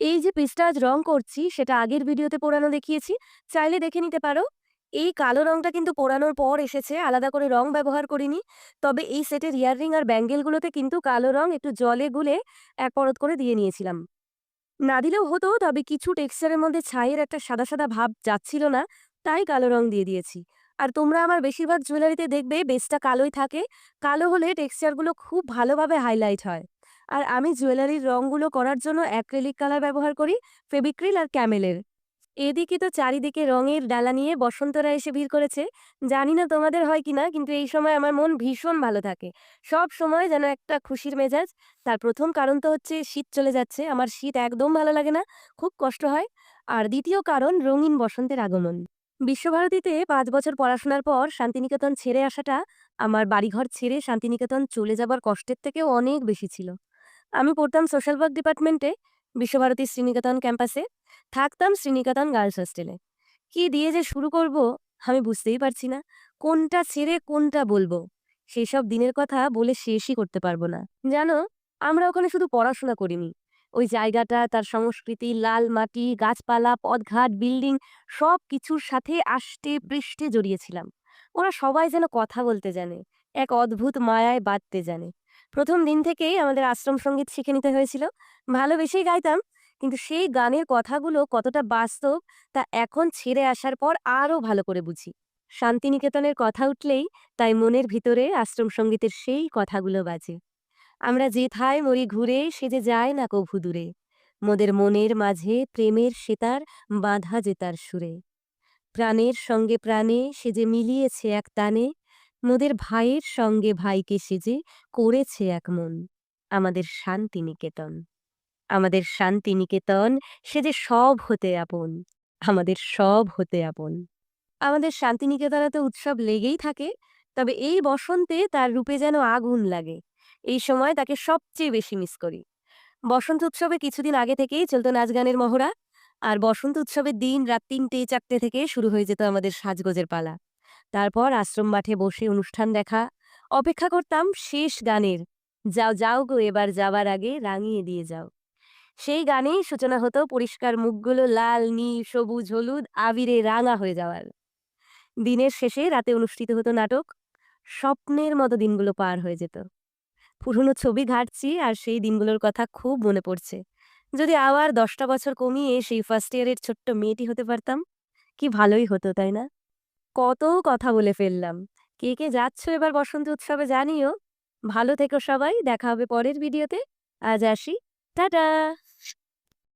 এই যে পিসটা আজ রং করছি সেটা আগের ভিডিওতে পোড়ানো দেখিয়েছি, চাইলে দেখে নিতে পারো। এই কালো রংটা কিন্তু পোড়ানোর পর এসেছে, আলাদা করে রং ব্যবহার করিনি। তবে এই সেটের ইয়াররিং আর ব্যাঙ্গেলগুলোতে কিন্তু কালো রং একটু জলে গুলে এক পরত করে দিয়ে নিয়েছিলাম। না দিলেও হতো, তবে কিছু টেক্সচারের মধ্যে ছাইয়ের একটা সাদা সাদা ভাব যাচ্ছিল না, তাই কালো রং দিয়ে দিয়েছি। আর তোমরা আমার বেশিরভাগ জুয়েলারিতে দেখবে বেসটা কালোই থাকে। কালো হলে টেক্সচারগুলো খুব ভালোভাবে হাইলাইট হয়। আর আমি জুয়েলারির রংগুলো করার জন্য অ্যাক্রিলিক কালার ব্যবহার করি, ফেবিক্রিল আর ক্যামেলের। এদিকে তো চারিদিকে রঙের ডালা নিয়ে বসন্তরা এসে ভিড় করেছে। জানি না তোমাদের হয় কিনা, কিন্তু এই সময় আমার মন ভীষণ ভালো থাকে। সব সময় যেন একটা খুশির মেজাজ। তার প্রথম কারণ তো হচ্ছে শীত চলে যাচ্ছে, আমার শীত একদম ভালো লাগে না, খুব কষ্ট হয়। আর দ্বিতীয় কারণ রঙিন বসন্তের আগমন। বিশ্বভারতীতে ৫ বছর পড়াশোনার পর শান্তিনিকেতন ছেড়ে আসাটা আমার বাড়িঘর ছেড়ে শান্তিনিকেতন চলে যাবার কষ্টের থেকেও অনেক বেশি ছিল। আমি পড়তাম সোশ্যাল ওয়ার্ক ডিপার্টমেন্টে, বিশ্বভারতী শ্রীনিকেতন ক্যাম্পাসে। থাকতাম শ্রীনিকেতন গার্লস হোস্টেলে। কি দিয়ে যে শুরু করব আমি বুঝতেই পারছি না। কোনটা ছেড়ে কোনটা বলবো? সেসব দিনের কথা বলে শেষই করতে পারবো না। জানো, আমরা ওখানে শুধু পড়াশোনা করিনি। ওই জায়গাটা, তার সংস্কৃতি, লাল মাটি, গাছপালা, পথঘাট, বিল্ডিং সবকিছুর সাথে আষ্টে পৃষ্ঠে জড়িয়েছিলাম। ওরা সবাই যেন কথা বলতে জানে, এক অদ্ভুত মায়ায় বাঁধতে জানে। প্রথম দিন থেকেই আমাদের আশ্রম সঙ্গীত শিখে নিতে হয়েছিল। ভালোবেসেই গাইতাম, কিন্তু সেই গানের কথাগুলো কতটা বাস্তব তা এখন ছেড়ে আসার পর আরও ভালো করে বুঝি। শান্তিনিকেতনের কথা উঠলেই তাই মনের ভিতরে আশ্রম সঙ্গীতের সেই কথাগুলো বাজে। আমরা যেথায় মরি ঘুরে সে যে যায় না কভু দূরে, মোদের মনের মাঝে প্রেমের সেতার বাঁধা যেতার সুরে। প্রাণের সঙ্গে প্রাণে সে যে মিলিয়েছে এক টানে, মোদের ভাইয়ের সঙ্গে ভাইকে সে যে করেছে এক মন। আমাদের শান্তিনিকেতন, আমাদের শান্তিনিকেতন, সে যে সব হতে আপন, আমাদের সব হতে আপন। আমাদের শান্তিনিকেতনে তো উৎসব লেগেই থাকে, তবে এই বসন্তে তার রূপে যেন আগুন লাগে। এই সময় তাকে সবচেয়ে বেশি মিস করি। বসন্ত উৎসবে কিছুদিন আগে থেকেই চলতো নাচ গানের মহড়া। আর বসন্ত উৎসবের দিন রাত ৩টে ৪টে থেকে শুরু হয়ে যেত আমাদের সাজগোজের পালা। তারপর আশ্রম মাঠে বসে অনুষ্ঠান দেখা। অপেক্ষা করতাম শেষ গানের, যাও যাও গো এবার যাবার আগে রাঙিয়ে দিয়ে যাও। সেই গানেই সূচনা হতো পরিষ্কার মুখগুলো লাল, নীল, সবুজ, হলুদ আবিরে রাঙা হয়ে যাওয়ার। দিনের শেষে রাতে অনুষ্ঠিত হতো নাটক। স্বপ্নের মতো দিনগুলো পার হয়ে যেত। পুরনো ছবি ঘাঁটছি আর সেই দিনগুলোর কথা খুব মনে পড়ছে। যদি আবার ১০টা বছর কমিয়ে সেই ফার্স্ট ইয়ারের ছোট্ট মেয়েটি হতে পারতাম, কি ভালোই হতো, তাই না? কত কথা বলে ফেললাম। কে কে যাচ্ছ এবার বসন্ত উৎসবে জানিও। ভালো থেকো সবাই, দেখা হবে পরের ভিডিওতে। আজ আসি, টাটা।